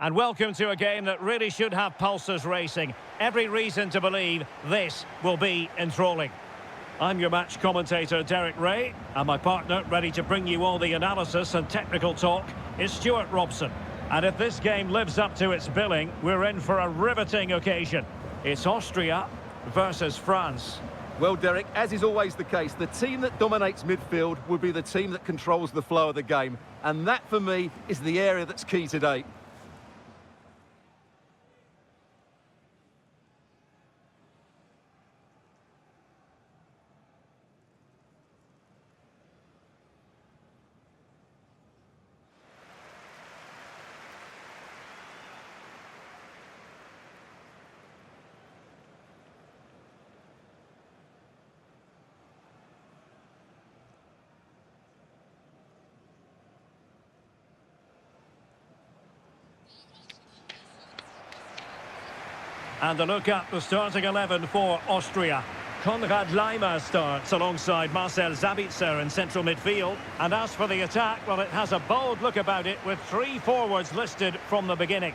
And welcome to a game that really should have pulses racing. Every reason to believe this will be enthralling. I'm your match commentator, Derek Ray, and my partner, ready to bring you all the analysis and technical talk, is Stuart Robson. And if this game lives up to its billing, we're in for a riveting occasion. It's Austria versus France. Well, Derek, as is always the case, the team that dominates midfield will be the team that controls the flow of the game. And that, for me, is the area that's key today. And a look at the starting 11 for Austria. Konrad Laimer starts alongside Marcel Sabitzer in central midfield. And as for the attack, well, it has a bold look about it with 3 forwards listed from the beginning.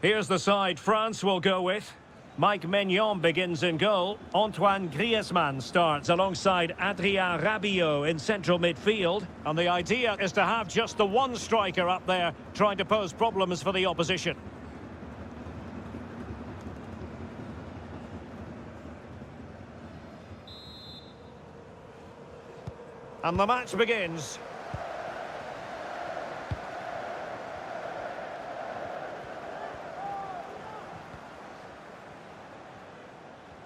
Here's the side France will go with. Mike Maignan begins in goal. Antoine Griezmann starts alongside Adrien Rabiot in central midfield. And the idea is to have just the one striker up there trying to pose problems for the opposition. And the match begins.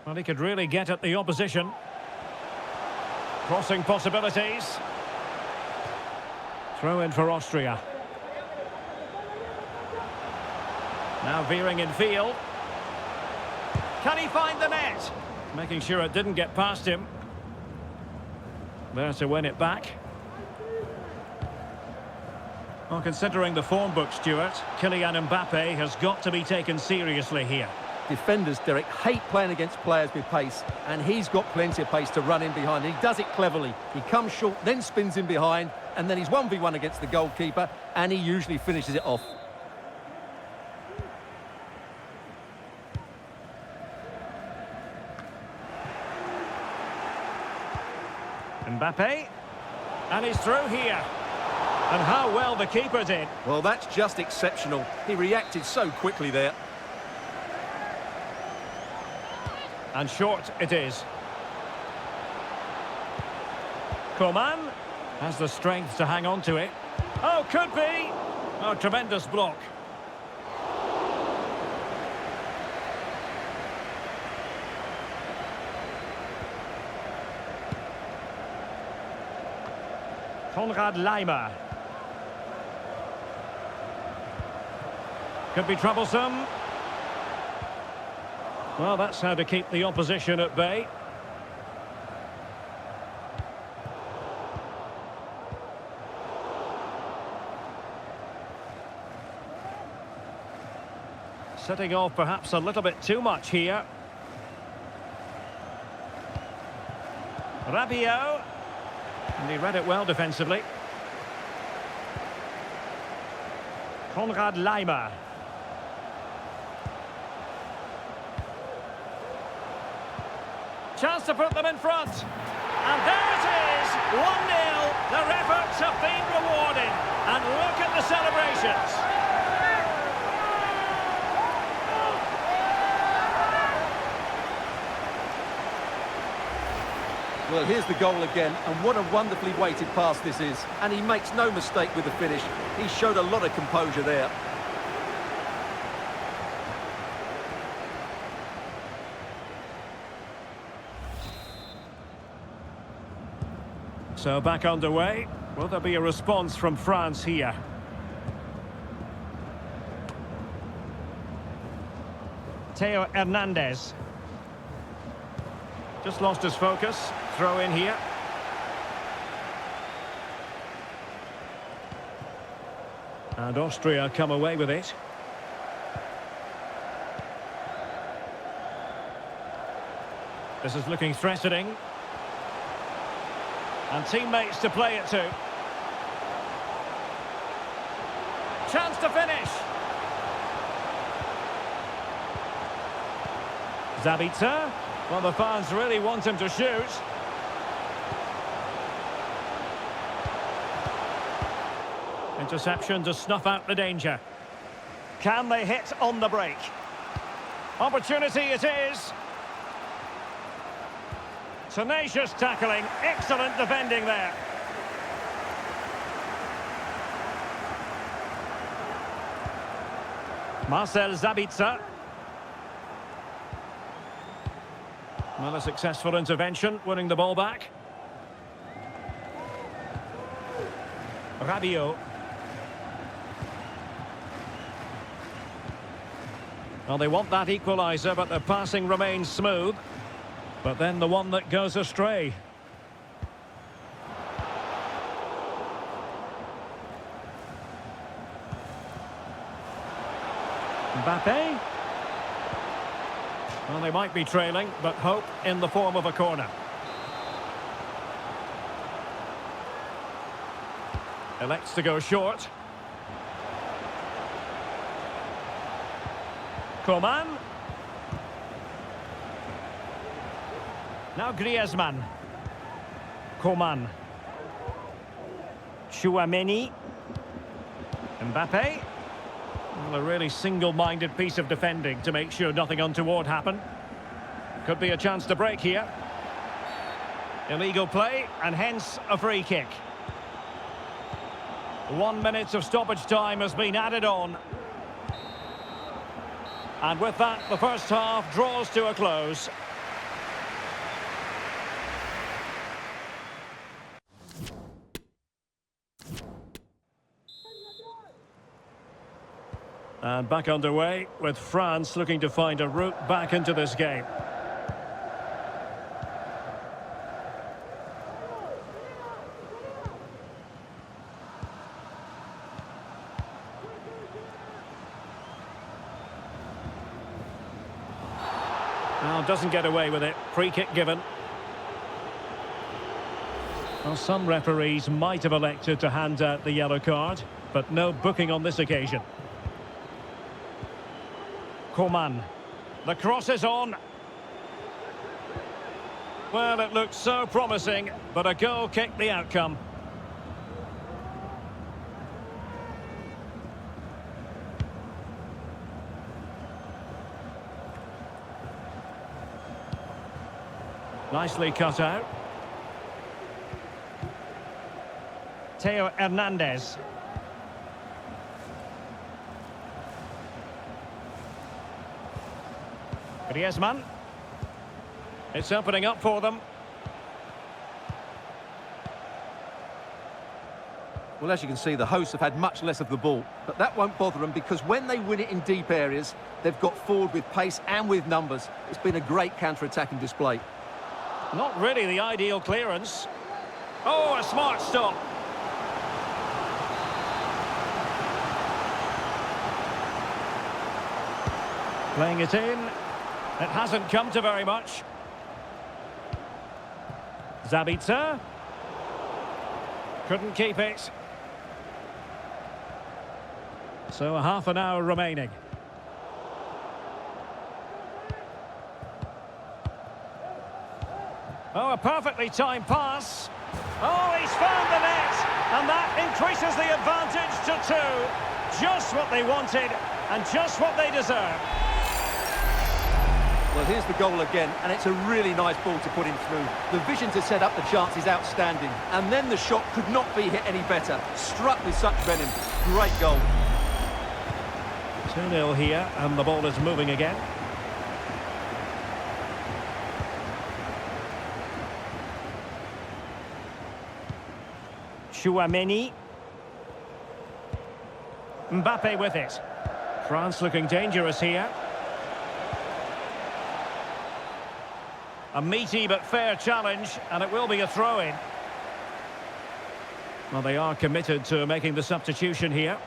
Well, he could really get at the opposition. Crossing possibilities. Throw in for Austria. Now veering in field. Can he find the net? Making sure it didn't get past him. There to win it back. Well, considering the form book, Stuart, Kylian Mbappe has got to be taken seriously here. Defenders, Derek, hate playing against players with pace, and he's got plenty of pace to run in behind. He does it cleverly. He comes short, then spins in behind, and then he's 1v1 against the goalkeeper, and he usually finishes it off. Mbappe, and he's through here. And how well the keeper did. Well, that's just exceptional. He reacted so quickly there. And short it is. Coman has the strength to hang on to it. Oh, could be. Oh, tremendous block. Konrad Laimer. Could be troublesome. Well, that's how to keep the opposition at bay. Setting off perhaps a little bit too much here. Rabiot. And he read it well defensively. Konrad Laimer. Chance to put them in front. And there it is, 1-0. Their efforts have been rewarded. And look at the celebrations. Well, here's the goal again, and what a wonderfully weighted pass this is. And he makes no mistake with the finish. He showed a lot of composure there. So back underway. Will there be a response from France here? Theo Hernandez. Just lost his focus. Throw in here. And Austria come away with it. This is looking threatening. And teammates to play it to. Chance to finish. Zabitzer. Well, the fans really want him to shoot. Interception to snuff out the danger. Can they hit on the break? Opportunity it is. Tenacious tackling, excellent defending there. Marcel Zabitzer. Well, a successful intervention, winning the ball back. Rabiot. Well, they want that equaliser, but the passing remains smooth. But then the one that goes astray. Mbappe. Well, they might be trailing, but hope in the form of a corner. Elects to go short. Coman. Now Griezmann. Coman. Chouameni. Mbappe. Well, a really single-minded piece of defending to make sure nothing untoward happened. Could be a chance to break here. Illegal play, and hence a free kick. 1 minute of stoppage time has been added on. And with that, the first half draws to a close. And back underway, with France looking to find a route back into this game. Now doesn't get away with it. Free kick given. Well, some referees might have elected to hand out the yellow card, but no booking on this occasion. Coman. The cross is on. Well, it looked so promising, but a goal kicked the outcome. Nicely cut out. Theo Hernandez. Griezmann. It's opening up for them. Well, as you can see, the hosts have had much less of the ball, but that won't bother them because when they win it in deep areas, they've got forward with pace and with numbers. It's been a great counter-attacking display. Not really the ideal clearance. Oh, a smart stop. Playing it in. It hasn't come to very much. Zabitzer. Couldn't keep it. So a half an hour remaining. Oh, a perfectly timed pass. Oh, he's found the net. And that increases the advantage to 2. Just what they wanted and just what they deserve. Well, here's the goal again, and it's a really nice ball to put him through. The vision to set up the chance is outstanding, and then the shot could not be hit any better. Struck with such venom. Great goal. 2-0 here, and the ball is moving again. Chouameni. Mbappe with it. France looking dangerous here. A meaty but fair challenge, and it will be a throw-in. Well, they are committed to making the substitution here.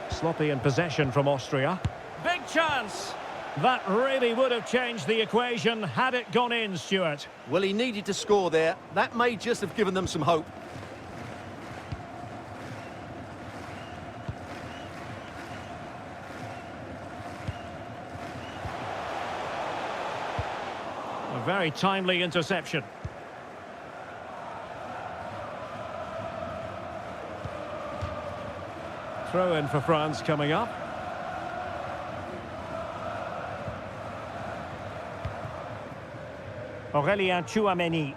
Sloppy in possession from Austria. Big chance! That really would have changed the equation had it gone in, Stuart. Well, he needed to score there. That may just have given them some hope. A very timely interception. Throw in for France coming up. Aurélien Tchouaméni.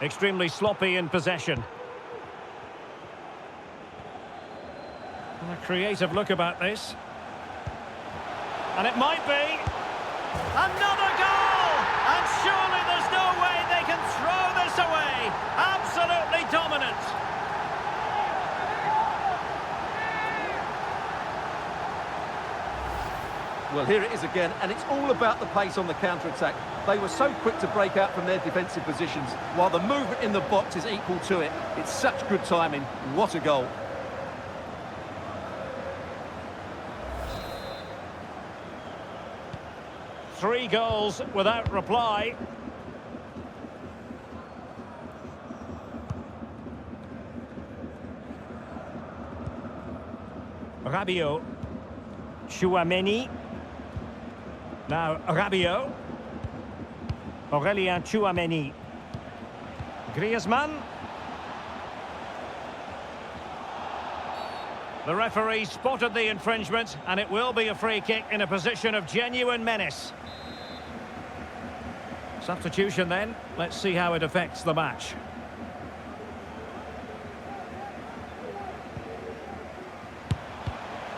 Extremely sloppy in possession. And a creative look about this. And it might be. Another goal! And surely there's no way they can throw this away. Absolutely dominant. Well, here it is again, and it's all about the pace on the counter-attack. They were so quick to break out from their defensive positions, while the movement in the box is equal to it. It's such good timing. What a goal. Three goals without reply. Rabiot. Tchouaméni. Now Rabiot. Aurélien Tchouaméni. Griezmann. The referee spotted the infringement, and it will be a free kick in a position of genuine menace. Substitution then. Let's see how it affects the match.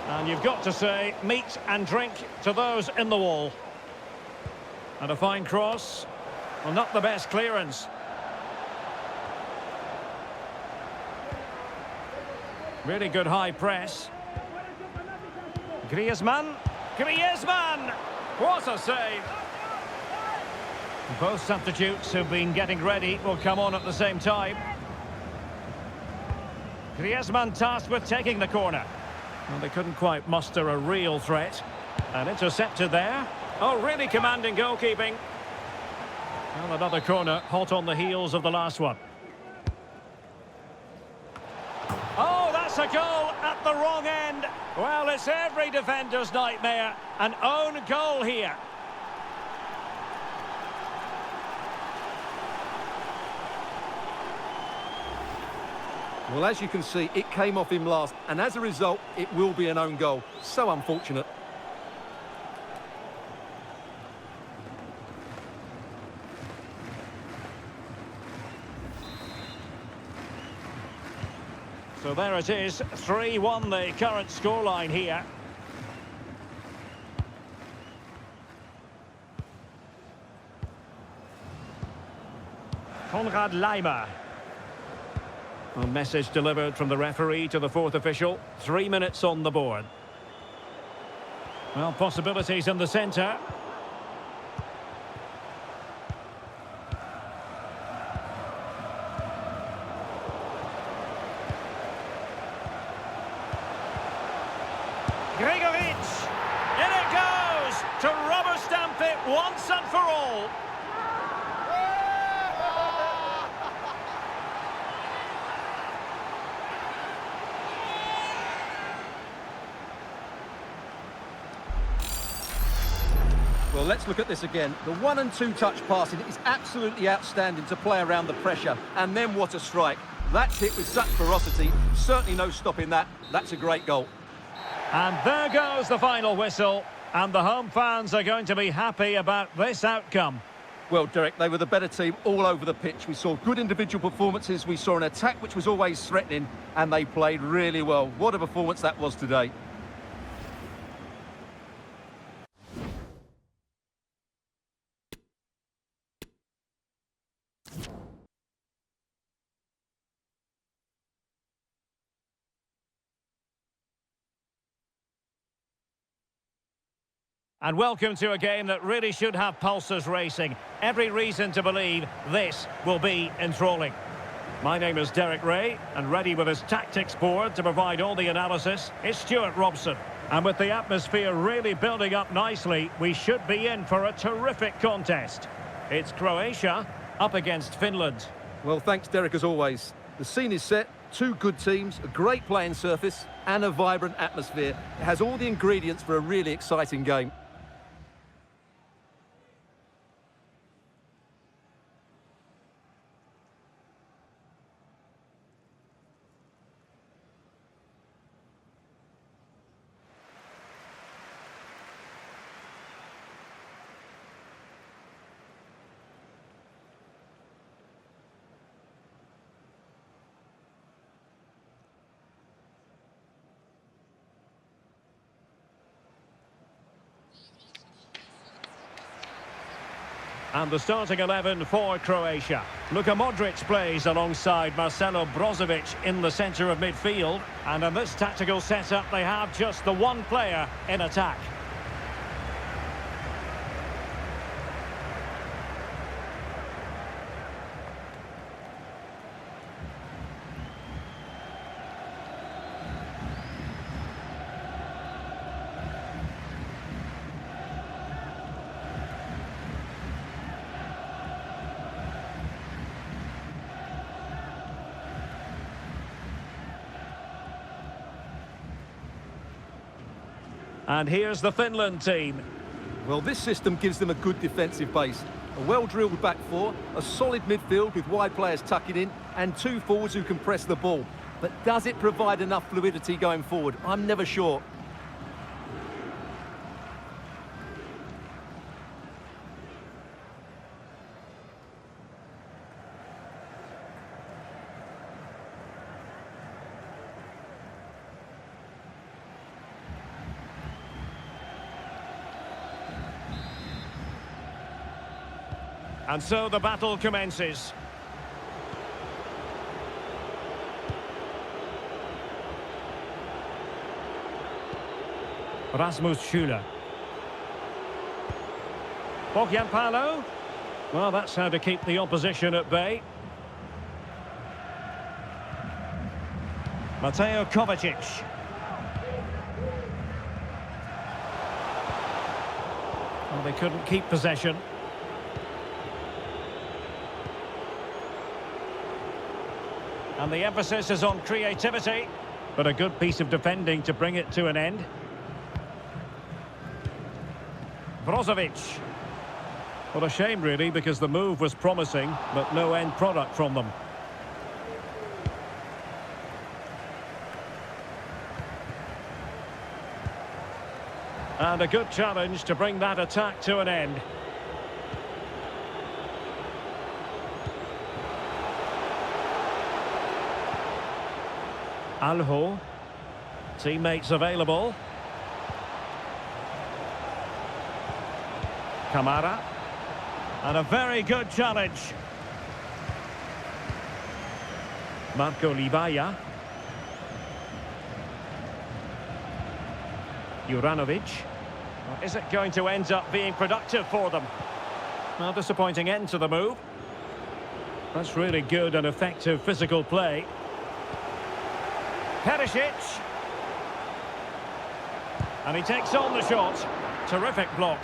And you've got to say, meat and drink to those in the wall. And a fine cross. Well, not the best clearance. Really good high press. Griezmann. Griezmann! What a save! Both substitutes who've been getting ready will come on at the same time. Griezmann tasked with taking the corner. Well, they couldn't quite muster a real threat. And intercepted there. Oh, really commanding goalkeeping. Well, another corner, hot on the heels of the last one. Oh, that's a goal at the wrong end. Well, it's every defender's nightmare. An own goal here. Well, as you can see, it came off him last, and as a result, it will be an own goal. So unfortunate. So there it is, 3-1 the current scoreline here. Konrad Laimer. A message delivered from the referee to the fourth official. 3 minutes on the board. Well, possibilities in the centre. Gregovic! In it goes! To rubber stamp it once and for all. Well, let's look at this again. The 1- and 2-touch passing is absolutely outstanding to play around the pressure. And then what a strike. That's hit with such ferocity. Certainly no stopping that. That's a great goal. And there goes the final whistle. And the home fans are going to be happy about this outcome. Well, Derek, they were the better team all over the pitch. We saw good individual performances. We saw an attack which was always threatening. And they played really well. What a performance that was today. and welcome to a game that really should have pulses racing. Every reason to believe this will be enthralling. My name is Derek Ray, and ready with his tactics board to provide all the analysis is Stuart Robson. And with the atmosphere really building up nicely, we should be in for a terrific contest. It's Croatia up against Finland. Well, thanks, Derek, as always. The scene is set, two good teams, a great playing surface, and a vibrant atmosphere. It has all the ingredients for a really exciting game. And the starting 11 for Croatia. Luka Modric plays alongside Marcelo Brozovic in the centre of midfield. And in this tactical setup, they have just the one player in attack. And here's the Finland team. Well, this system gives them a good defensive base. A well-drilled back four, a solid midfield with wide players tucking in, and two forwards who can press the ball. But does it provide enough fluidity going forward? I'm never sure. And so the battle commences. Rasmus Schüller. Bogdan Palo. Well, that's how to keep the opposition at bay. Mateo Kovacic. Well, they couldn't keep possession. And the emphasis is on creativity, but a good piece of defending to bring it to an end. Brozovic. What a shame, really, because the move was promising, but no end product from them. And a good challenge to bring that attack to an end. Alho, teammates available. Kamara, and a very good challenge. Marco Livaya. Juranovic. Well, is it going to end up being productive for them? Well, disappointing end to the move. That's really good and effective physical play. Perisic. And he takes on the shot. Terrific block.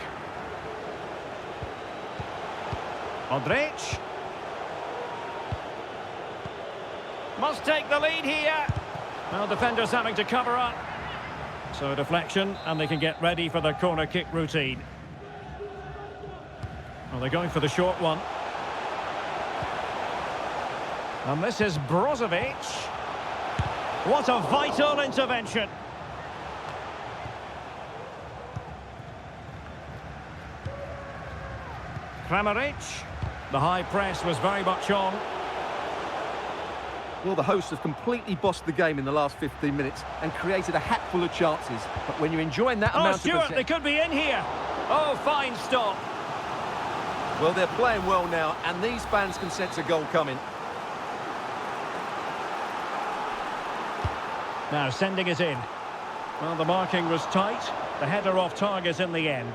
Modric. Must take the lead here. Well, defenders having to cover up. So a deflection, and they can get ready for the corner kick routine. Well, they're going for the short one. And this is Brozovic. What a vital intervention. Kramaric. The high press was very much on. Well, the hosts have completely bossed the game in the last 15 minutes and created a hatful of chances. But when you're enjoying that amount of Stuart, they could be in here. Oh, fine stop. Well, they're playing well now, and these fans can sense a goal coming. Now sending it in. Well, the marking was tight. The header off target in the end.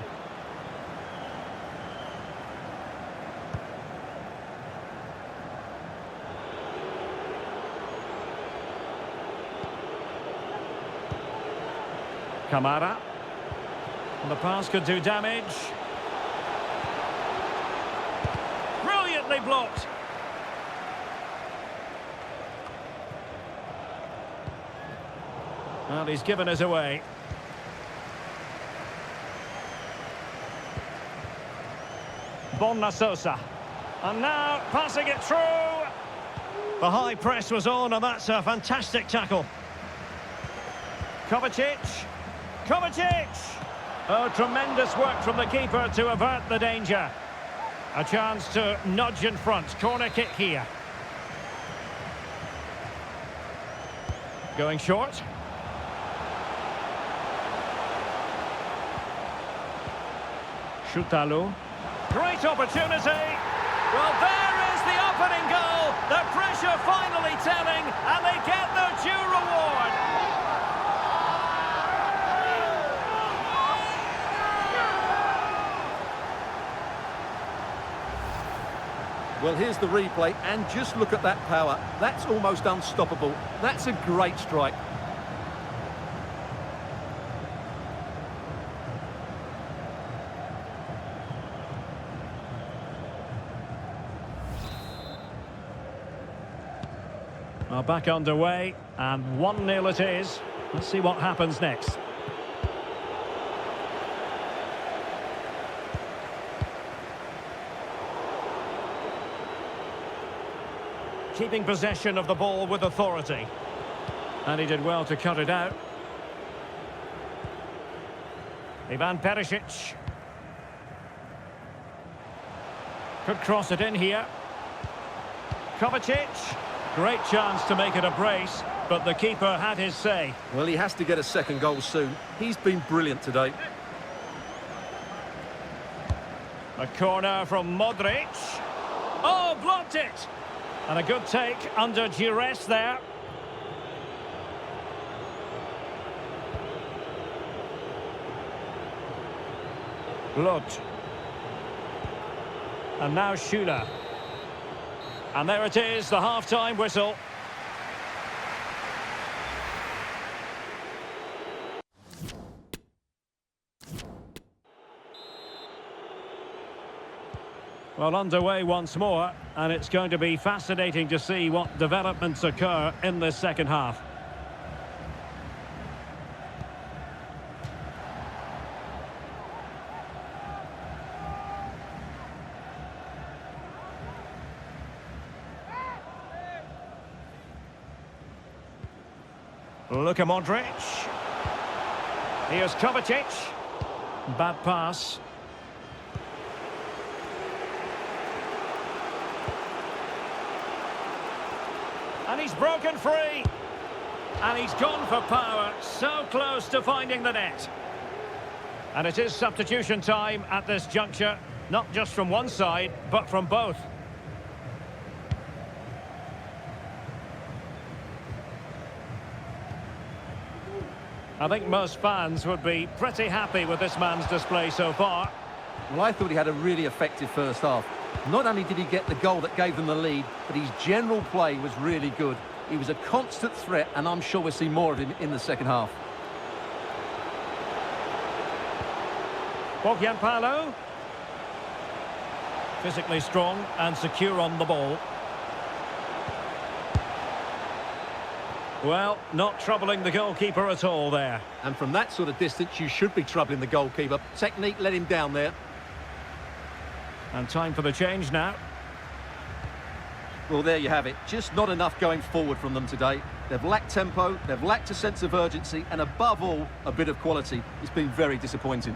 Kamara. And the pass could do damage. Brilliantly blocked. Well, he's given us away. Bonna Sosa. And now passing it through. The high press was on, and that's a fantastic tackle. Kovacic. Kovacic! Oh, tremendous work from the keeper to avert the danger. A chance to nudge in front. Corner kick here. Going short. Shutalu. Great opportunity. Well, there is the opening goal. The pressure finally telling, and they get their due reward. Well, here's the replay, and just look at that power. That's almost unstoppable. That's a great strike. Well, back underway, and 1-0 it is. Let's see what happens next. Keeping possession of the ball with authority. And he did well to cut it out. Ivan Perisic. Could cross it in here. Kovacic. Great chance to make it a brace, but the keeper had his say. Well, he has to get a second goal soon. He's been brilliant today. A corner from Modric. Oh, blocked it! And a good take under duress there. Lot. And now Schüller. And there it is, the half-time whistle. Well, underway once more, and it's going to be fascinating to see what developments occur in this second half. Luka Modric. Here's Kovacic. Bad pass. And he's broken free. And he's gone for power. So close to finding the net. And it is substitution time at this juncture. Not just from one side, but from both. I think most fans would be pretty happy with this man's display so far. Well, I thought he had a really effective first half. Not only did he get the goal that gave them the lead, but his general play was really good. He was a constant threat, and I'm sure we'll see more of him in the second half. Palo. Physically strong and secure on the ball. Well, not troubling the goalkeeper at all there. And from that sort of distance, you should be troubling the goalkeeper. Technique let him down there. And time for the change now. Well, there you have it. Just not enough going forward from them today. They've lacked tempo, they've lacked a sense of urgency, and above all, a bit of quality. It's been very disappointing.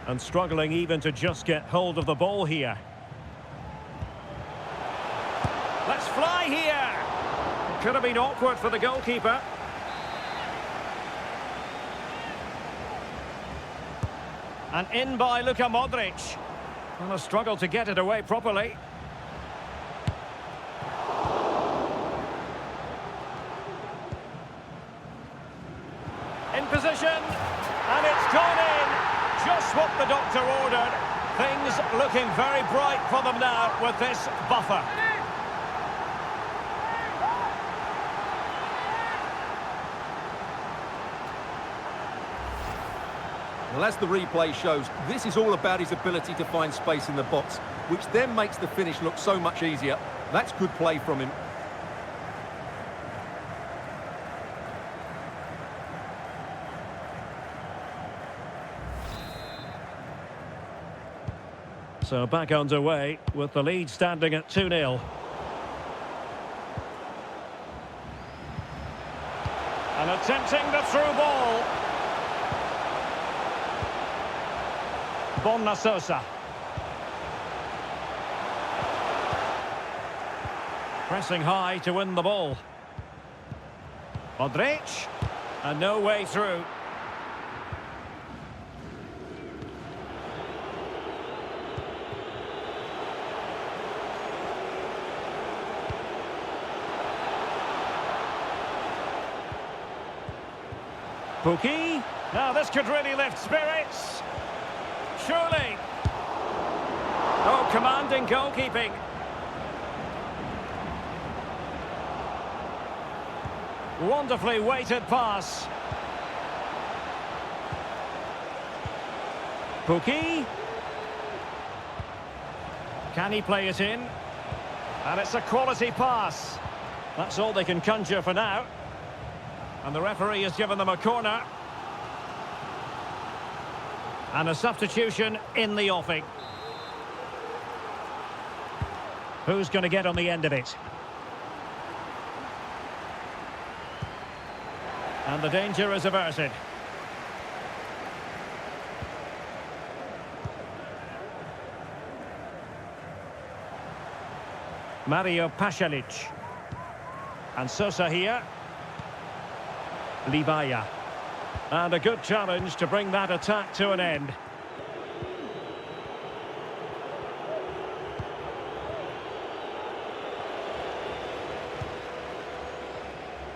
And struggling even to just get hold of the ball here. Let's fly here! Could have been awkward for the goalkeeper. And in by Luka Modric. And a struggle to get it away properly. In position. And it's gone in. Just what the doctor ordered. Things looking very bright for them now with this buffer. Well, as the replay shows, this is all about his ability to find space in the box, which then makes the finish look so much easier. That's good play from him. So back underway with the lead standing at 2-0. And attempting the through ball. Bonna Sosa. Pressing high to win the ball. Modric. And no way through. Pukki. Now this could really lift spirits. Surely. Oh, commanding goalkeeping. Wonderfully weighted pass. Pukki. Can he play it in? And it's a quality pass. That's all they can conjure for now. And the referee has given them a corner. And a substitution in the offing. Who's going to get on the end of it? And the danger is averted. Mario Pasalic. And Sosa here. Livaya. And a good challenge to bring that attack to an end.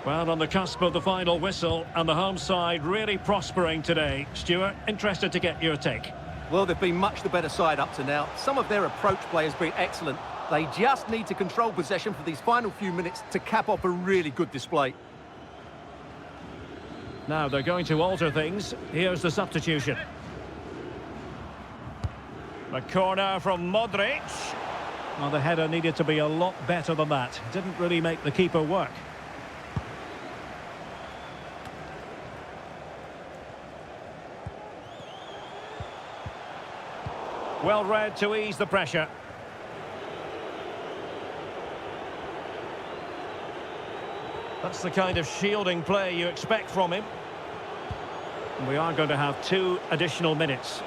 Well, on the cusp of the final whistle, and the home side really prospering today. Stuart, interested to get your take. Well, they've been much the better side up to now. Some of their approach play has been excellent. They just need to control possession for these final few minutes to cap off a really good display. Now they're going to alter things. Here's the substitution. The corner from Modric. Well, the header needed to be a lot better than that. Didn't really make the keeper work. Well read to ease the pressure. That's the kind of shielding play you expect from him. And we are going to have 2 additional minutes.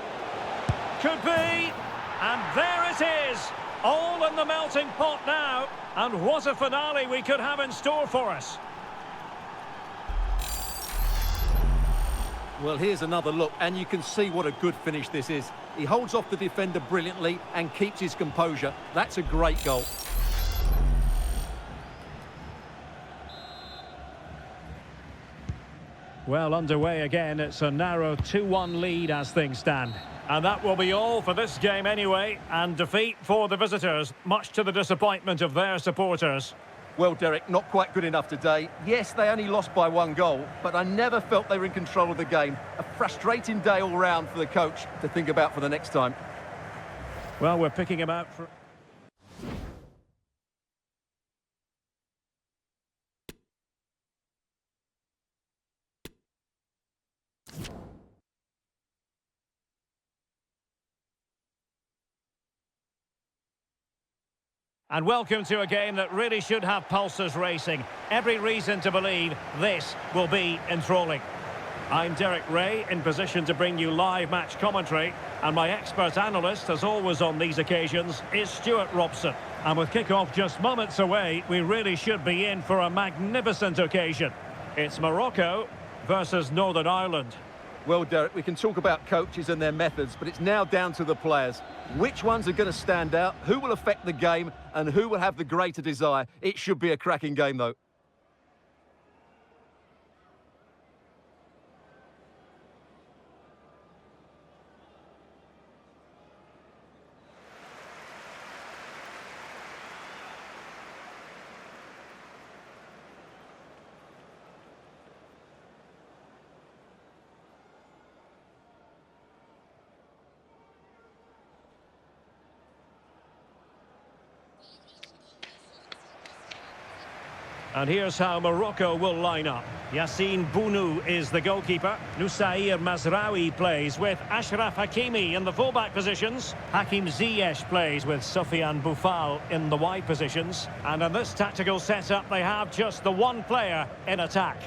Could be! And there it is! All in the melting pot now. And what a finale we could have in store for us. Well, here's another look, and you can see what a good finish this is. He holds off the defender brilliantly and keeps his composure. That's a great goal. Well, underway again. It's a narrow 2-1 lead as things stand. And that will be all for this game anyway. And defeat for the visitors, much to the disappointment of their supporters. Well, Derek, not quite good enough today. Yes, they only lost by 1 goal, but I never felt they were in control of the game. A frustrating day all round for the coach to think about for the next time. Well, we're picking him out for... And welcome to a game that really should have pulses racing. Every reason to believe this will be enthralling. I'm Derek Ray, in position to bring you live match commentary. And my expert analyst, as always on these occasions, is Stuart Robson. And with kick-off just moments away, we really should be in for a magnificent occasion. It's Morocco versus Northern Ireland. Well, Derek, we can talk about coaches and their methods, but it's now down to the players. Which ones are going to stand out, who will affect the game, and who will have the greater desire? It should be a cracking game, though. And here's how Morocco will line up. Yassine Bounou is the goalkeeper. Nusair Mazraoui plays with Ashraf Hakimi in the fullback positions. Hakim Ziyech plays with Sofiane Boufal in the wide positions. And in this tactical setup, they have just the one player in attack.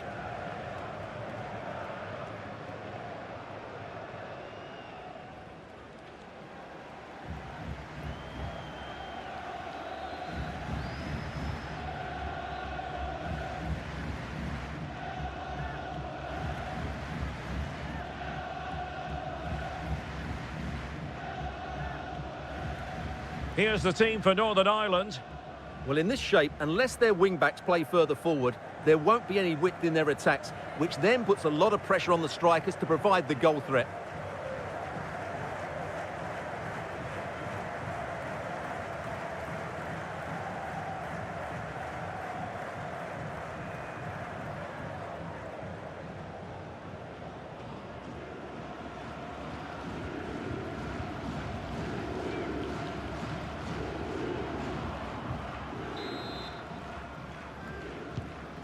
Here's the team for Northern Ireland. Well, in this shape, unless their wing-backs play further forward, there won't be any width in their attacks, which then puts a lot of pressure on the strikers to provide the goal threat.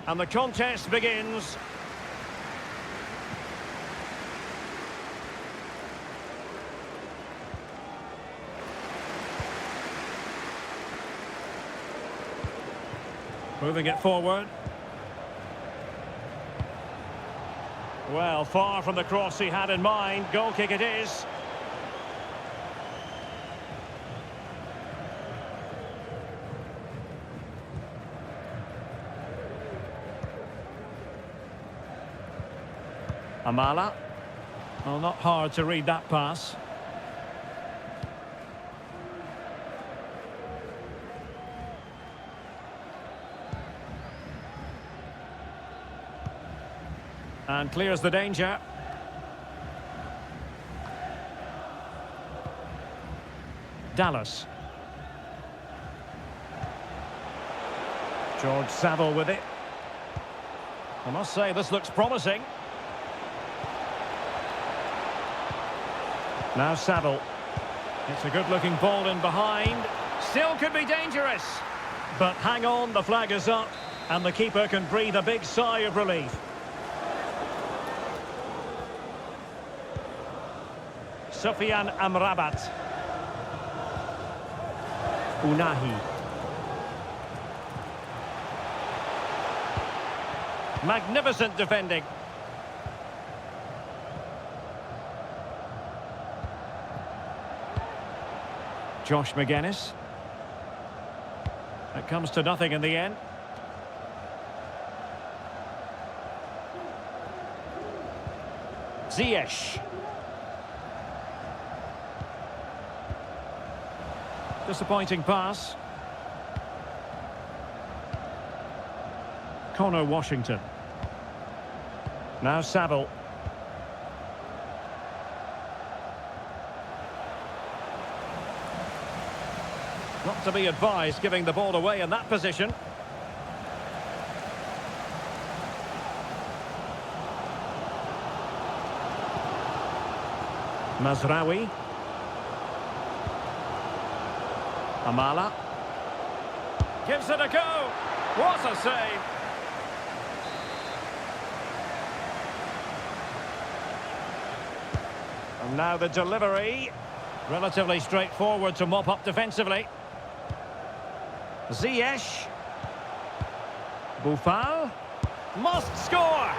And the contest begins. Moving it forward. Well, far from the cross he had in mind. Goal kick it is. Amala. Well, not hard to read that pass. And clears the danger. Dallas. George Saville with it. I must say, this looks promising. Now Saville. It's a good-looking ball in behind. Still could be dangerous. But hang on, the flag is up. And the keeper can breathe a big sigh of relief. Sofiane Amrabat. Unahi. Magnificent defending. Josh McGuinness. It comes to nothing in the end. Ziyech. Disappointing pass. Connor Washington. Now Saville. Not to be advised giving the ball away in that position. Mazraoui. Amala. Gives it a go. What a save. And now the delivery. Relatively straightforward to mop up defensively. Ziyech. Boufal. Must score.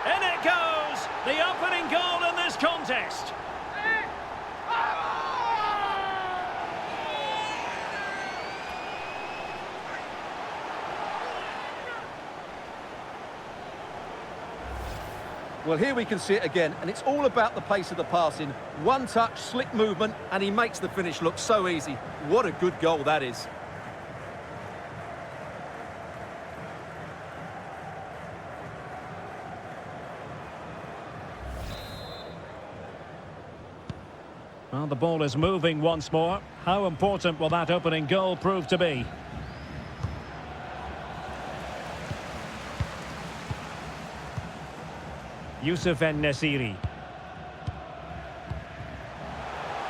In it goes. The opening goal in this contest. Well, here we can see it again, and it's all about the pace of the passing. One touch, slick movement, and he makes the finish look so easy. What a good goal that is. Well, the ball is moving once more. How important will that opening goal prove to be? Youssef En-Nesyri.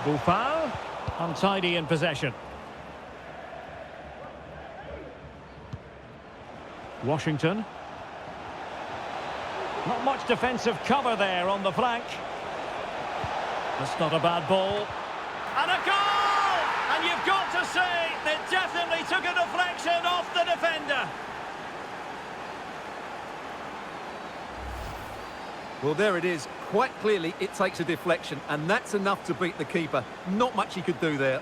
Boufal, untidy in possession. Washington. Not much defensive cover there on the flank. That's not a bad ball. And a goal! And you've got to say, they definitely took a deflection off the defender. Well, there it is. Quite clearly, it takes a deflection, and that's enough to beat the keeper. Not much he could do there.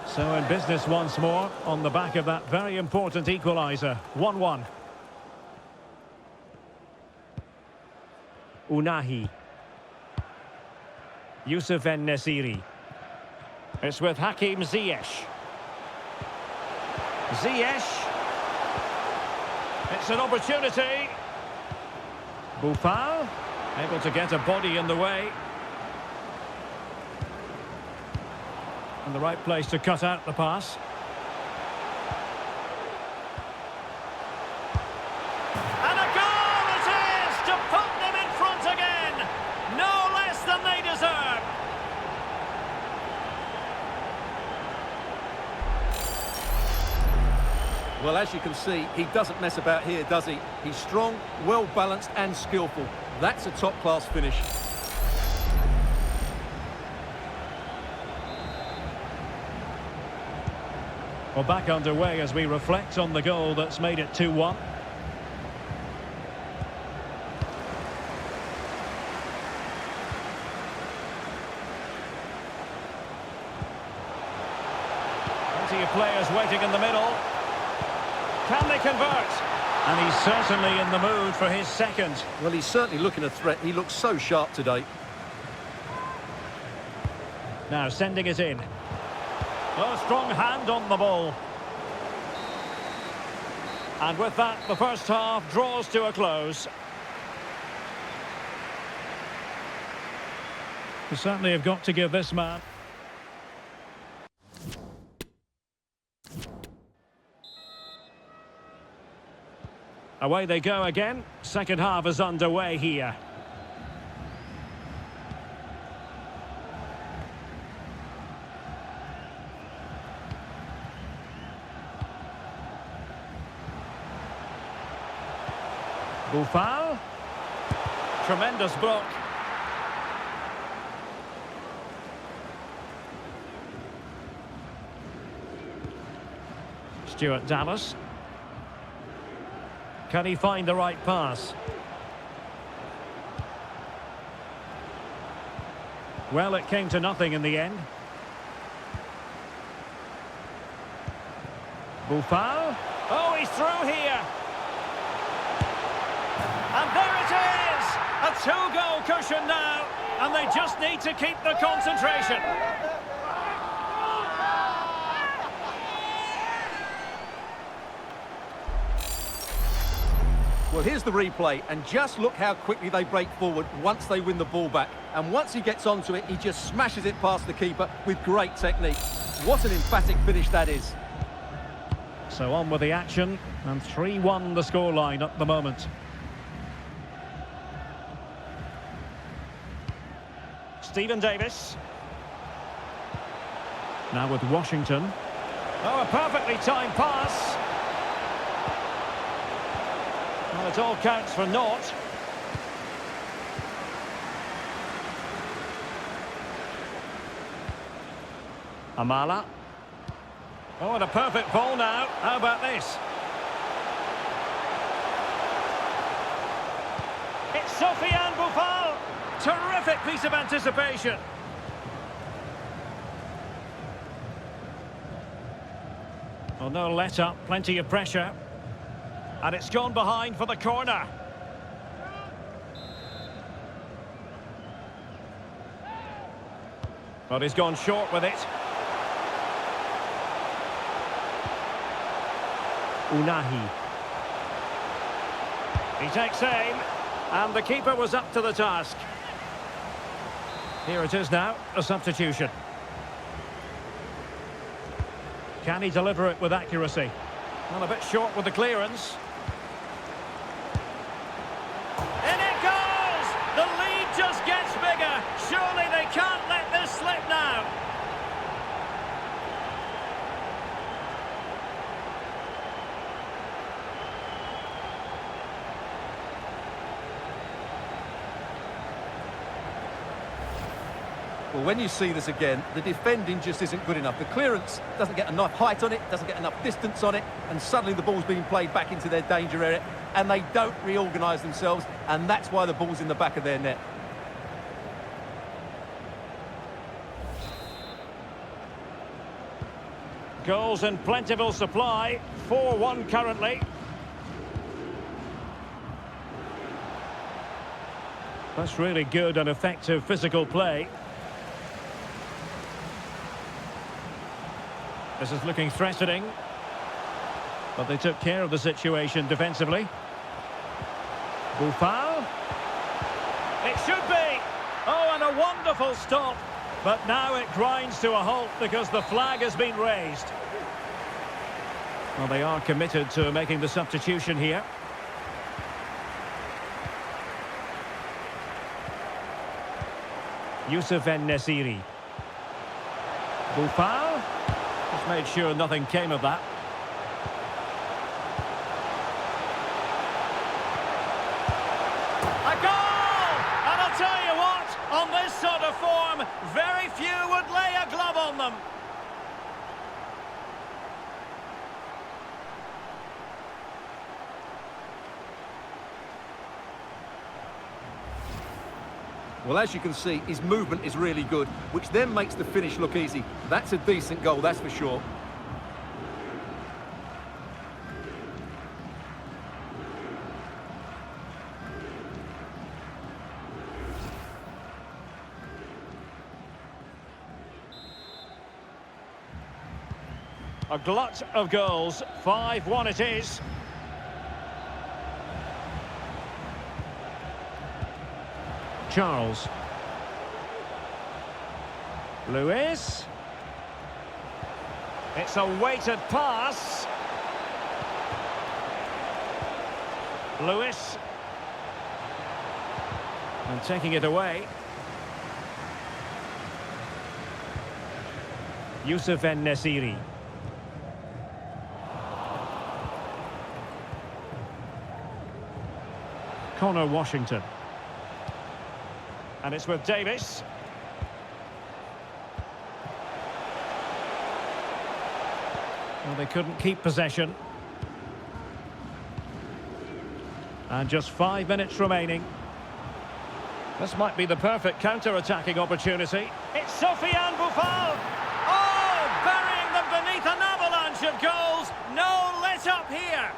So in business once more, on the back of that very important equaliser. 1-1. Unahi. Youssef En-Nesyri. It's with Hakim Ziyech. Ziyech. It's an opportunity. Boufal. Able to get a body in the way. And the right place to cut out the pass. And a goal it is to put them in front again. No less than they deserve. Well, as you can see, he doesn't mess about here, does he? He's strong, well-balanced and skillful. That's a top-class finish. Well, back underway as we reflect on the goal that's made it 2-1. Plenty of players waiting in the middle. Can they convert? And he's certainly in the mood for his second. Well, he's certainly looking a threat. He looks so sharp today. Now sending it in. A strong hand on the ball. And with that, the first half draws to a close. We certainly have got to give this man... Away they go again. Second half is underway here. Boufal. Tremendous block. Stuart Dallas. Can he find the right pass? Well, it came to nothing in the end. Boufal. Oh, he's through here. And there it is! A two-goal cushion now, and they just need to keep the concentration. Well, here's the replay, and just look how quickly they break forward once they win the ball back. And once he gets onto it, he just smashes it past the keeper with great technique. What an emphatic finish that is. So on with the action, and 3-1 the scoreline at the moment. Stephen Davis. Now with Washington. Oh, a perfectly timed pass. Well, it all counts for naught. Amala. Oh, and a perfect ball now. How about this? It's Sofiane Boufal. Terrific piece of anticipation. Oh, no let up. Plenty of pressure. And it's gone behind for the corner. But he's gone short with it. Unahi. He takes aim. And the keeper was up to the task. Here it is now, a substitution. Can he deliver it with accuracy? Well, a bit short with the clearance. Well, when you see this again, the defending just isn't good enough. The clearance doesn't get enough height on it, doesn't get enough distance on it, and suddenly the ball's being played back into their danger area, and they don't reorganise themselves, and that's why the ball's in the back of their net. Goals in plentiful supply, 4-1 currently. That's really good and effective physical play. This is looking threatening, but they took care of the situation defensively. Buffal. It should be! Oh, and a wonderful stop. But now it grinds to a halt because the flag has been raised. Well, they are committed to making the substitution here. Youssef En-Nesyri. Buffal. Just made sure nothing came of that. A goal! And I'll tell you what, on this sort of form, very few would lay a glove on them. Well, as you can see, his movement is really good, which then makes the finish look easy. That's a decent goal, that's for sure. A glut of goals, 5-1 it is. Charles. Lewis. It's a weighted pass. Lewis. And taking it away. Youssef En-Nesyri. Connor Washington. And it's with Davis. Well, they couldn't keep possession. And just 5 minutes remaining. This might be the perfect counter-attacking opportunity. It's Sofiane Buffal! Oh, burying them beneath an avalanche of goals. No let-up here.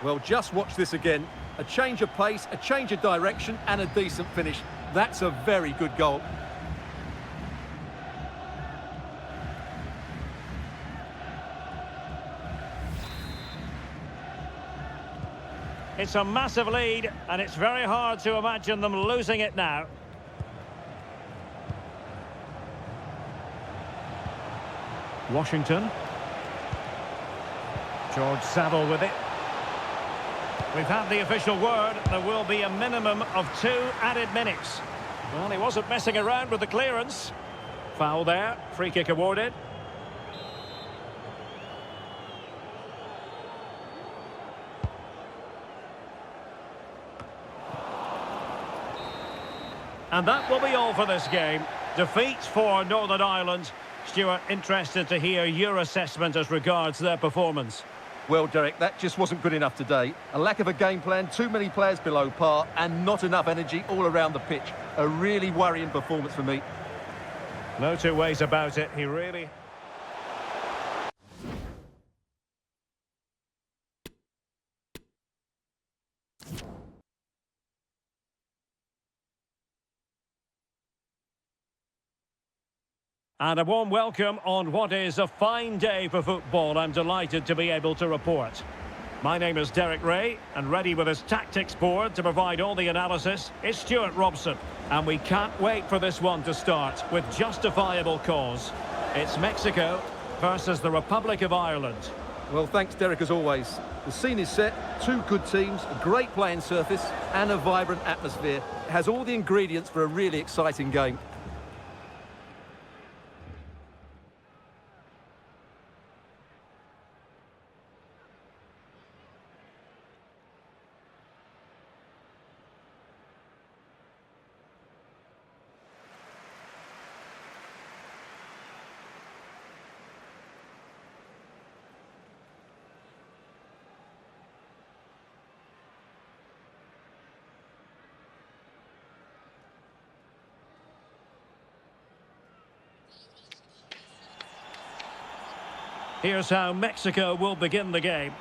Well, just watch this again. A change of pace, a change of direction, and a decent finish. That's a very good goal. It's a massive lead, and it's very hard to imagine them losing it now. Washington. George Saville with it. We've had the official word. There will be a minimum of 2 added minutes. Well, he wasn't messing around with the clearance. Foul there. Free kick awarded. And that will be all for this game. Defeat for Northern Ireland. Stuart, interested to hear your assessment as regards their performance. Well, Derek, that just wasn't good enough today. A lack of a game plan, too many players below par, and not enough energy all around the pitch. A really worrying performance for me. No two ways about it. He really... And a warm welcome on what is a fine day for football. I'm delighted to be able to report. My name is Derek Ray, and ready with his tactics board to provide all the analysis is Stuart Robson. And we can't wait for this one to start with justifiable cause. It's Mexico versus the Republic of Ireland. Well, thanks, Derek, as always. The scene is set, 2 good teams, a great playing surface, and a vibrant atmosphere. It has all the ingredients for a really exciting game. Here's how Mexico will begin the game.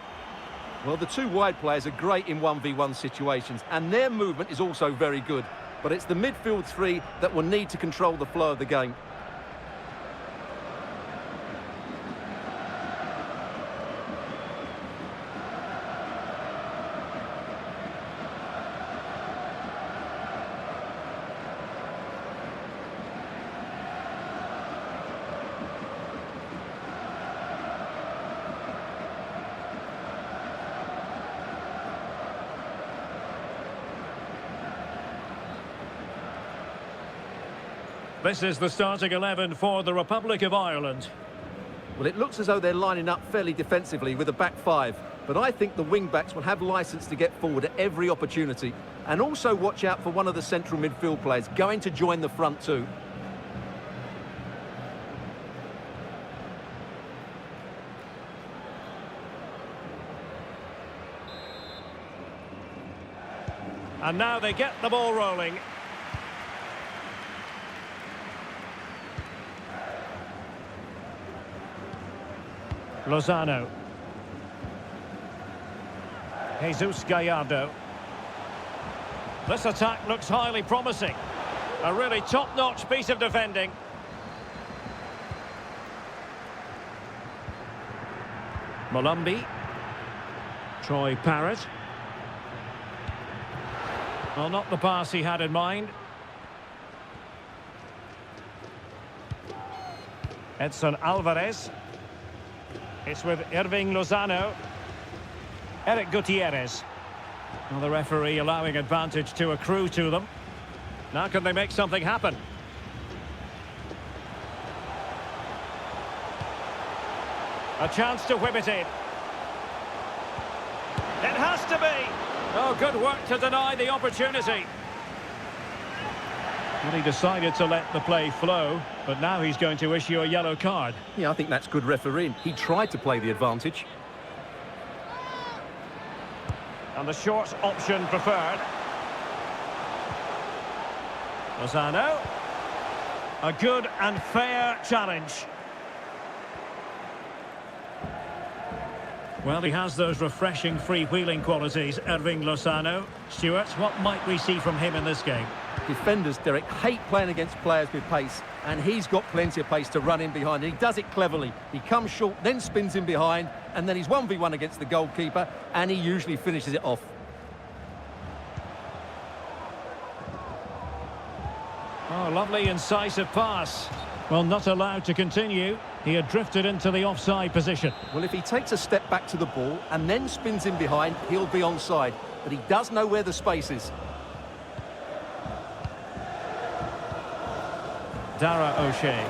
Well, the two wide players are great in 1v1 situations, and their movement is also very good. But it's the midfield three that will need to control the flow of the game. This is the starting 11 for the Republic of Ireland. Well, it looks as though they're lining up fairly defensively with a back five, but I think the wing-backs will have licence to get forward at every opportunity. And also watch out for one of the central midfield players going to join the front too. And now they get the ball rolling. Lozano. Jesus Gallardo. This attack looks highly promising. A really top-notch piece of defending. Molumby. Troy Parrott. Well, not the pass he had in mind. Edson Alvarez. It's with Irving Lozano. Eric Gutierrez. Well, the referee allowing advantage to accrue to them. Now can they make something happen? A chance to whip it in. It has to be. Oh, good work to deny the opportunity. Well, he decided to let the play flow, but now he's going to issue a yellow card. Yeah, I think that's good refereeing. He tried to play the advantage. And the short option preferred. Lozano. A good and fair challenge. Well, he has those refreshing free-wheeling qualities, Irving Lozano. Stuart, what might we see from him in this game? Defenders, Derek, hate playing against players with pace, and he's got plenty of pace to run in behind, and he does it cleverly. He comes short, then spins in behind, and then he's 1v1 against the goalkeeper, and he usually finishes it off. Oh, lovely incisive pass. Well, not allowed to continue. He had drifted into the offside position. Well, if he takes a step back to the ball and then spins in behind, he'll be onside, but he does know where the space is. Dara O'Shea.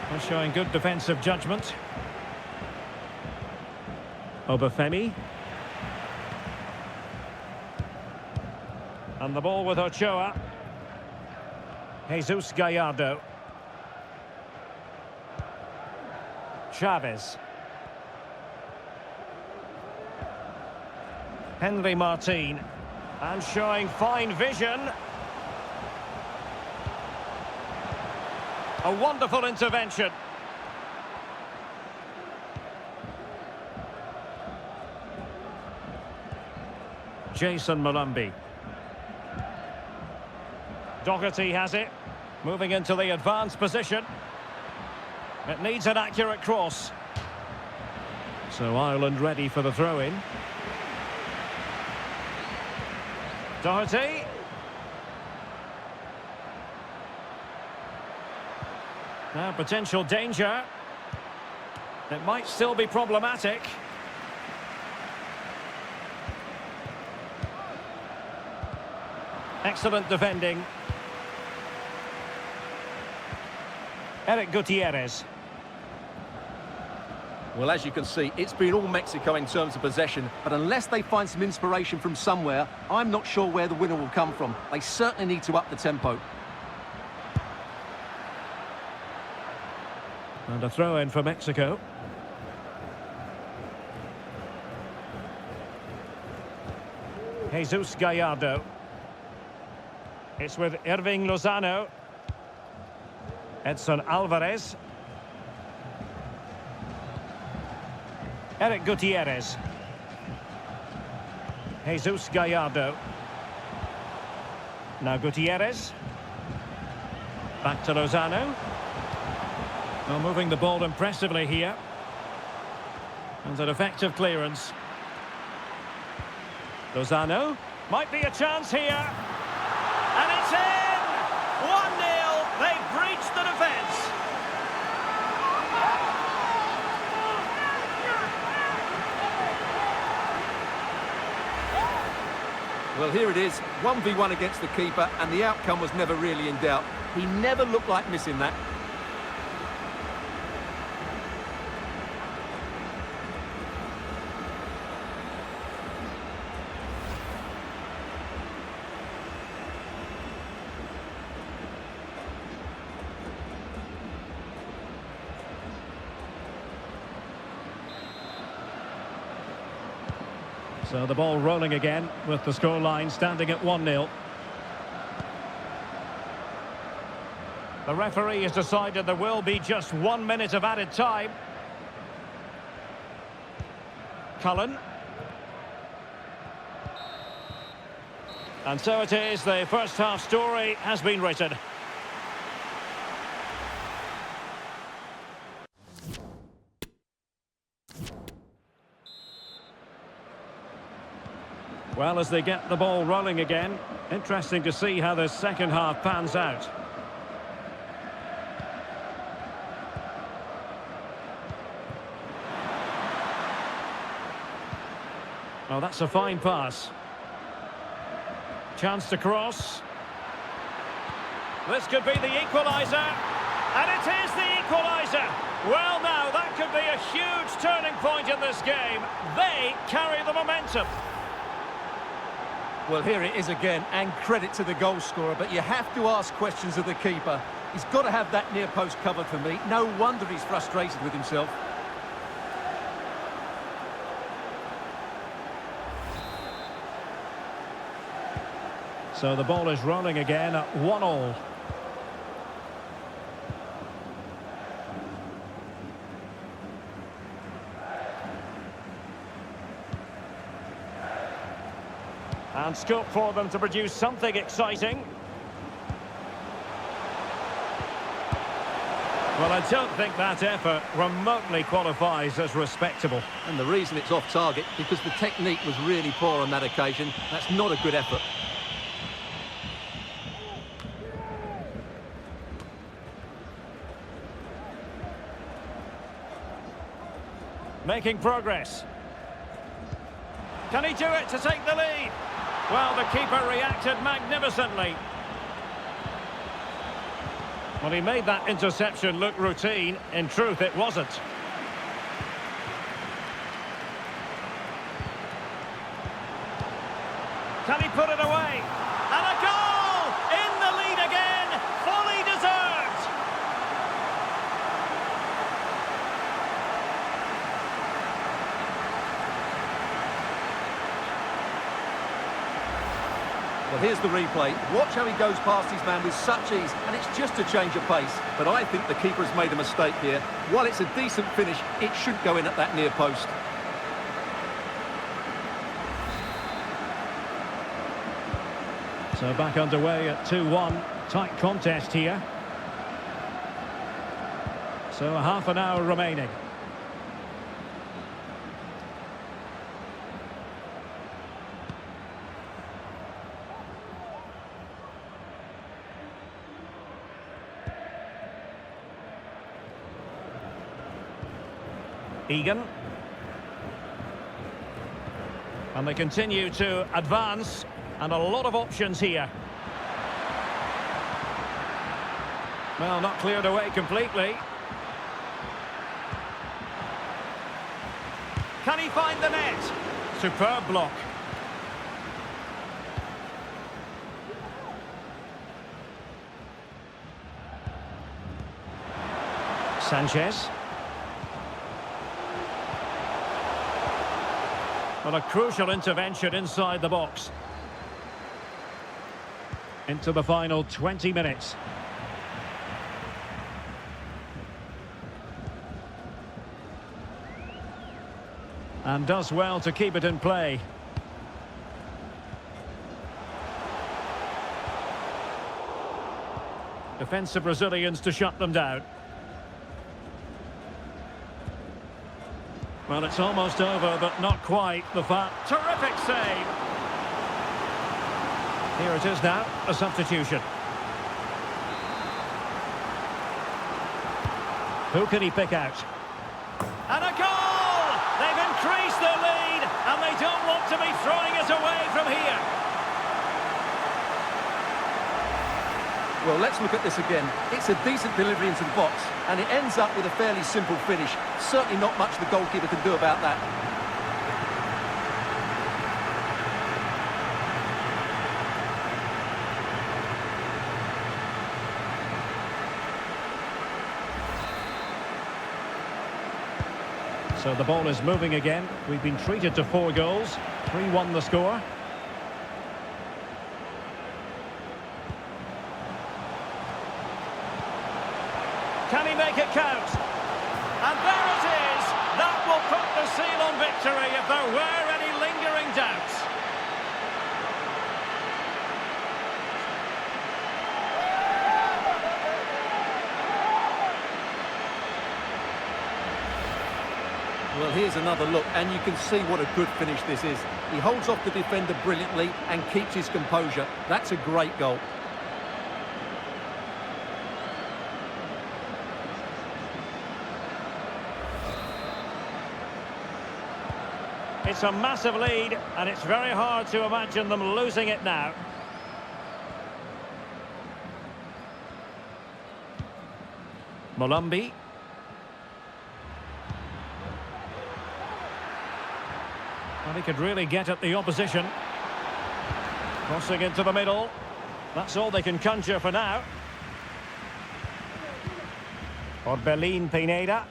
Well, showing good defensive judgment. Obafemi. And the ball with Ochoa. Jesus Gallardo. Chavez. Henry Martin. And showing fine vision. A wonderful intervention. Jason Molumby. Doherty has it. Moving into the advanced position. It needs an accurate cross. So Ireland ready for the throw-in. Doherty. Now potential danger. It might still be problematic. Excellent defending. Eric Gutierrez. Well, as you can see, it's been all Mexico in terms of possession, but unless they find some inspiration from somewhere, I'm not sure where the winner will come from. They certainly need to up the tempo. And a throw-in for Mexico. Jesus Gallardo. It's with Irving Lozano. Edson Alvarez. Eric Gutierrez. Jesus Gallardo. Now Gutierrez. Back to Lozano. Well, moving the ball impressively here. And an effective clearance. Lozano. Might be a chance here. And it's in! 1-0. They've breached the defence. Well, here it is, 1v1 against the keeper, and the outcome was never really in doubt. He never looked like missing that. So the ball rolling again with the scoreline standing at 1-0. The referee has decided there will be just 1 minute of added time. Cullen. And so it is, the first half story has been written. Well, as they get the ball rolling again, interesting to see how the second half pans out. Oh, that's a fine pass. Chance to cross. This could be the equaliser. And it is the equaliser. Well, now, that could be a huge turning point in this game. They carry the momentum. Well, here it is again, and credit to the goal scorer, but you have to ask questions of the keeper. He's got to have that near post covered for me. No wonder he's frustrated with himself. So the ball is rolling again at 1-1. And scope for them to produce something exciting. Well, I don't think that effort remotely qualifies as respectable. And the reason it's off target, because the technique was really poor on that occasion. That's not a good effort. Making progress. Can he do it to take the lead? Well, the keeper reacted magnificently. Well, he made that interception look routine. In truth, it wasn't. Can he put it away? And a goal! In the lead again! Fully deserved! Well, here's the replay. Watch how he goes past his man with such ease, and it's just a change of pace. But I think the keeper has made a mistake here. While it's a decent finish, it should go in at that near post. So back underway at 2-1. Tight contest here. So half an hour remaining. Egan. And they continue to advance, and a lot of options here. Well, not cleared away completely. Can he find the net? Superb block. Sanchez. Well, a crucial intervention inside the box. Into the final 20 minutes. And does well to keep it in play. Defensive Brazilians to shut them down. Well, it's almost over, but not quite. Terrific save. Here it is now, a substitution. Who can he pick out? And a goal! They've increased their lead, and they don't want to be throwing it away from here. Well, let's look at this again. It's a decent delivery into the box, and it ends up with a fairly simple finish. Certainly not much the goalkeeper can do about that. So the ball is moving again. We've been treated to 4 goals. 3-1 the score. Can he make it count? And there it is! That will put the seal on victory if there were any lingering doubts. Well, here's another look, and you can see what a good finish this is. He holds off the defender brilliantly and keeps his composure. That's a great goal. It's a massive lead, and it's very hard to imagine them losing it now. Molumby. Well, he could really get at the opposition. Crossing into the middle. That's all they can conjure for now. Orbelín Pineda.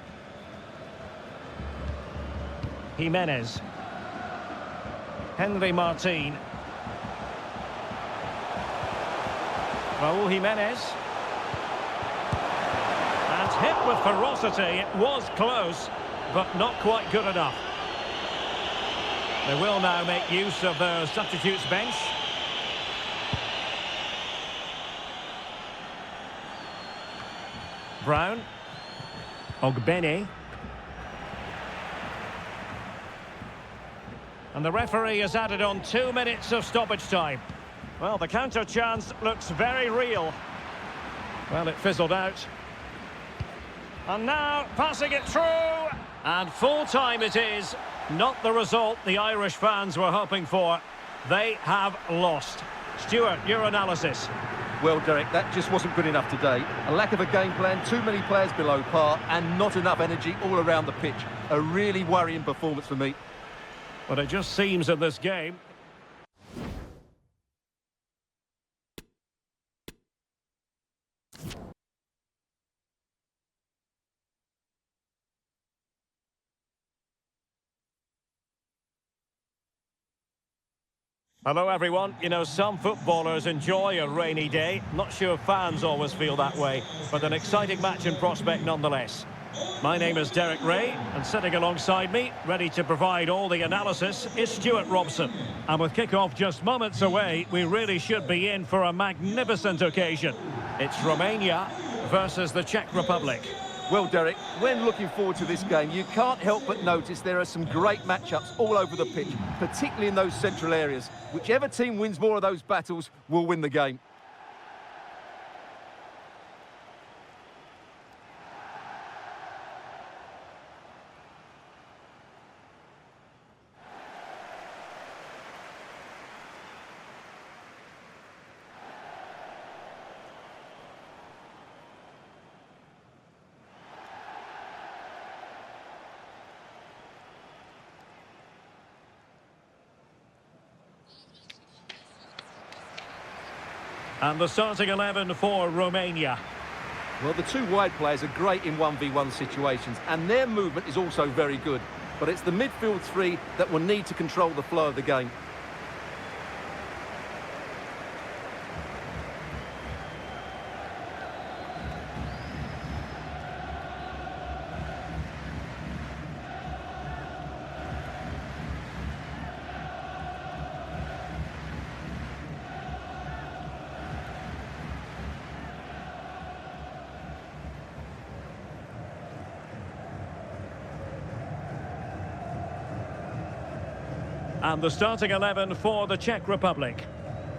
Jimenez. Henry Martin. Raúl Jimenez. And hit with ferocity. It was close, but not quite good enough. They will now make use of their substitutes bench. Brown. Ogbene. And the referee has added on 2 minutes of stoppage time. Well, the counter chance looks very real. Well, it fizzled out. And now, passing it through. And full time it is. Not the result the Irish fans were hoping for. They have lost. Stuart, your analysis. Well, Derek, that just wasn't good enough today. A lack of a game plan, too many players below par, and not enough energy all around the pitch. A really worrying performance for me. But it just seems in this game. Hello everyone. You know, some footballers enjoy a rainy day. Not sure fans always feel that way, but an exciting match in prospect nonetheless. My name is Derek Ray, and sitting alongside me, ready to provide all the analysis, is Stuart Robson. And with kick-off just moments away, we really should be in for a magnificent occasion. It's Romania versus the Czech Republic. Well, Derek, when looking forward to this game, you can't help but notice there are some great matchups all over the pitch, particularly in those central areas. Whichever team wins more of those battles will win the game. And the starting 11 for Romania. Well, the two wide players are great in 1v1 situations, and their movement is also very good. But it's the midfield three that will need to control the flow of the game. And the starting 11 for the Czech Republic.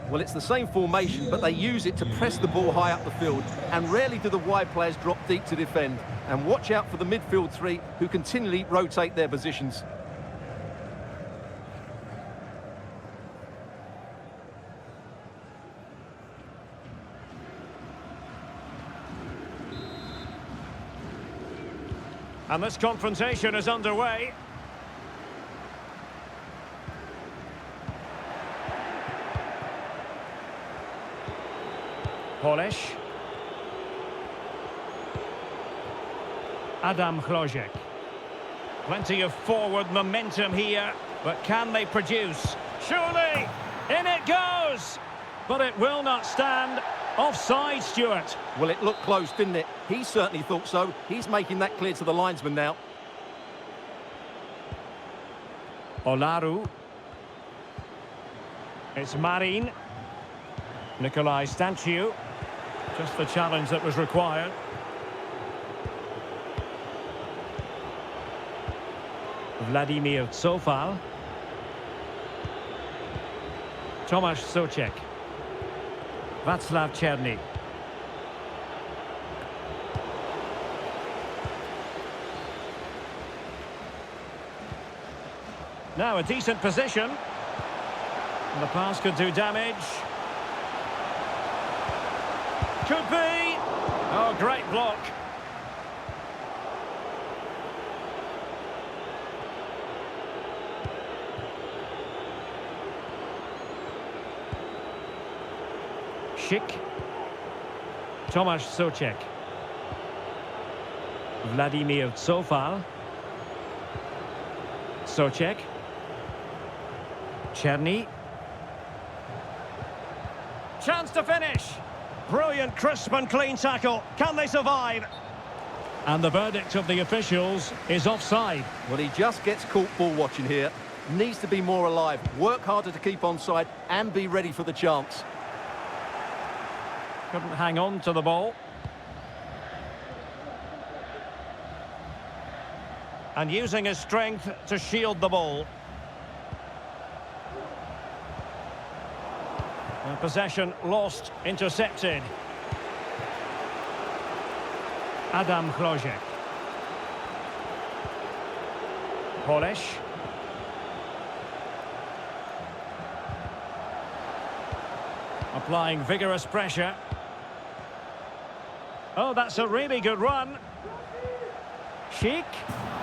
Well, it's the same formation, but they use it to press the ball high up the field, and rarely do the wide players drop deep to defend. And watch out for the midfield three, who continually rotate their positions. And this confrontation is underway. Polish. Adam Chlojek. Plenty of forward momentum here, but can they produce? Surely! In it goes! But it will not stand. Offside, Stuart. Well, it looked close, didn't it? He certainly thought so. He's making that clear to the linesman now. Olaru. It's Marin. Nikolai Stanciu. Just the challenge that was required. Vladimir Cofal. Tomasz Souček. Václav Černý. Now a decent position. And the pass could do damage. Could be. Oh, great block. Schick. Tomasz Souček. Vladimir Cofal. Souček. Černý. Chance to finish. Brilliant, crisp and clean tackle. Can they survive? And the verdict of the officials is offside. Well, he just gets caught ball watching here. Needs to be more alive, work harder to keep onside and be ready for the chance. Couldn't hang on to the ball. And using his strength to shield the ball. And possession lost, intercepted. Adam Chlojek. Polish. Applying vigorous pressure. Oh, that's a really good run. Schick.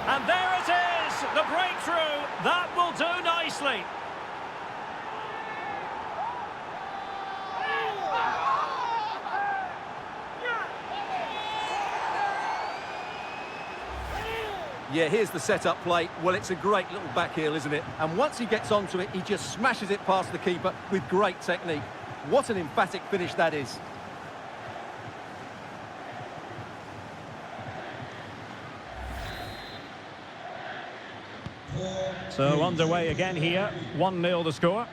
And there it is! The breakthrough! That will do nicely. Yeah, here's the set-up play. Well, it's a great little back heel, isn't it? And once he gets onto it, he just smashes it past the keeper with great technique. What an emphatic finish that is. So underway again here. 1-0 the score.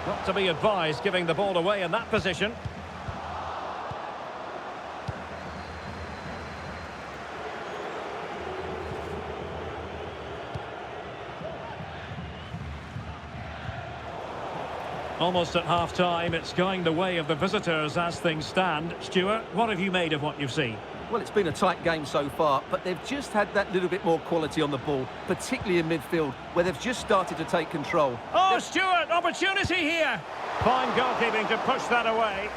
Not to be advised giving the ball away in that position. Almost at half-time, it's going the way of the visitors as things stand. Stuart, what have you made of what you've seen? Well, it's been a tight game so far, but they've just had that little bit more quality on the ball, particularly in midfield, where they've just started to take control. Oh, Stuart, opportunity here! Fine goalkeeping to push that away.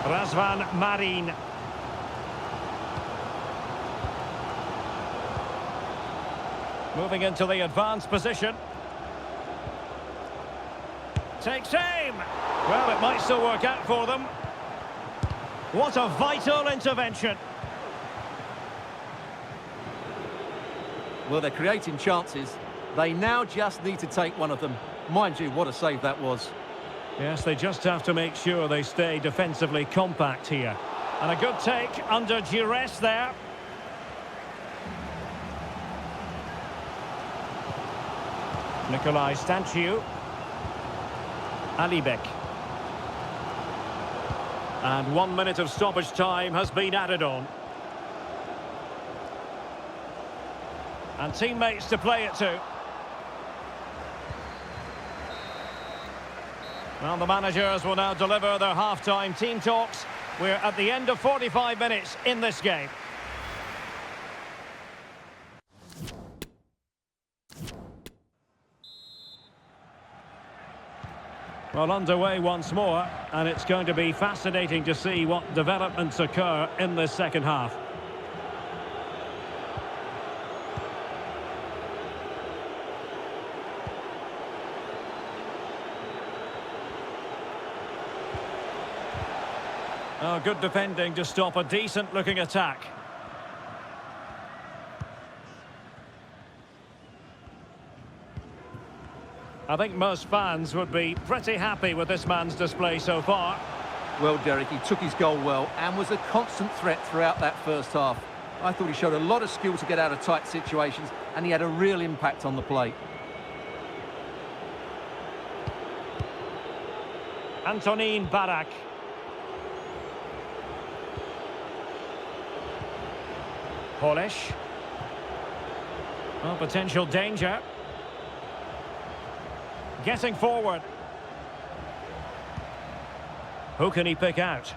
Razvan Marin. Moving into the advanced position. Takes aim! Well, it might still work out for them. What a vital intervention. Well, they're creating chances. They now just need to take one of them. Mind you, what a save that was. Yes, they just have to make sure they stay defensively compact here. And a good take under duress there. Nikolai Stanciu. Alibek. And 1 minute of stoppage time has been added on. And teammates to play it to. Well, the managers will now deliver their half-time team talks. We're at the end of 45 minutes in this game. Well, underway once more, and it's going to be fascinating to see what developments occur in this second half. Oh, good defending to stop a decent-looking attack. I think most fans would be pretty happy with this man's display so far. Well, Derek, he took his goal well and was a constant threat throughout that first half. I thought he showed a lot of skill to get out of tight situations, and he had a real impact on the plate. Antonin Barak. Polish. Well, potential danger. Getting forward. Who can he pick out?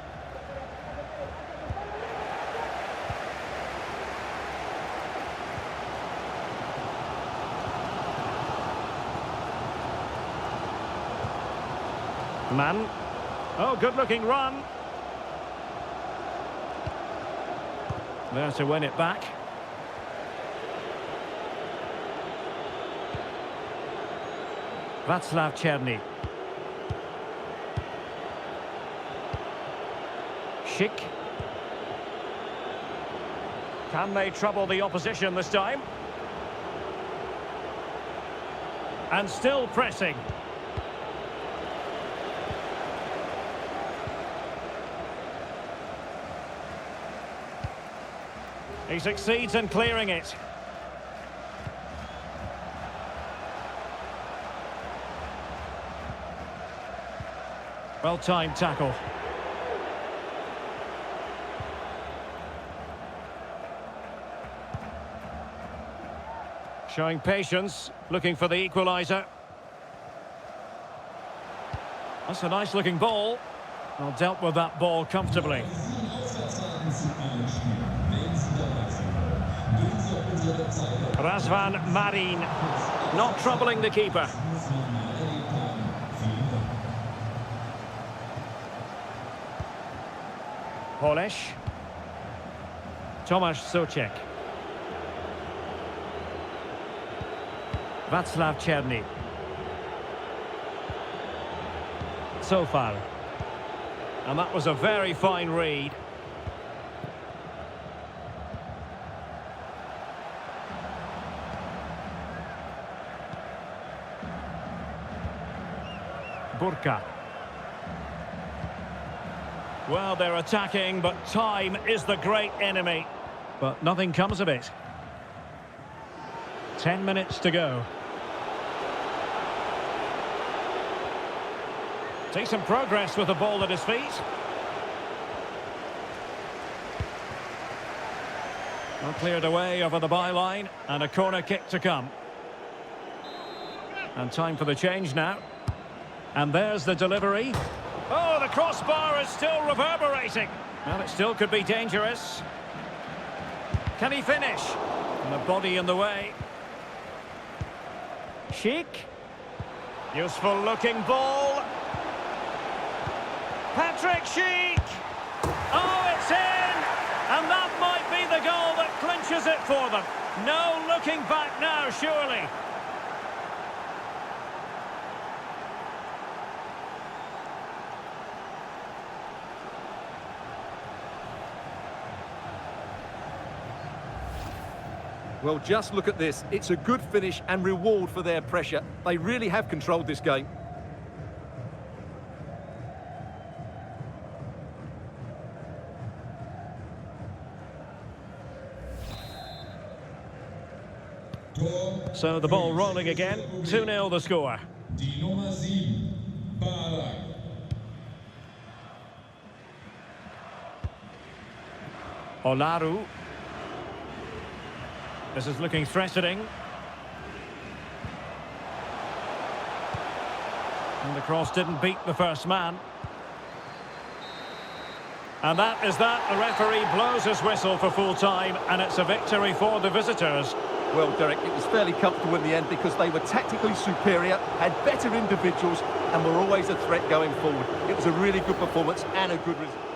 Man. Oh, good-looking run. There to win it back. Václav Černý. Schick. Can they trouble the opposition this time? And still pressing. He succeeds in clearing it. Well-timed tackle. Showing patience, looking for the equaliser. That's a nice-looking ball. Well, dealt with that ball comfortably. Razvan Marin, not troubling the keeper. Polish. Tomasz Souček. Václav Černý. Sofal. And that was a very fine read. Burka. Well, they're attacking, but time is the great enemy. But nothing comes of it. 10 minutes to go. Decent progress with the ball at his feet. Well, cleared away over the byline, and a corner kick to come. And time for the change now. And there's the delivery. Oh, the crossbar is still reverberating. Well, it still could be dangerous. Can he finish? And the body in the way. Schick. Useful looking ball. Patrick Schick. Oh, it's in! And that might be the goal that clinches it for them. No looking back now, surely. Well, just look at this. It's a good finish and reward for their pressure. They really have controlled this game. So the ball rolling again. 2-0 the score. Die Nummer 7, Ballack. Olaru. This is looking threatening. And the cross didn't beat the first man. And that is that. The referee blows his whistle for full time, and it's a victory for the visitors. Well, Derek, it was fairly comfortable in the end because they were tactically superior, had better individuals, and were always a threat going forward. It was a really good performance and a good result.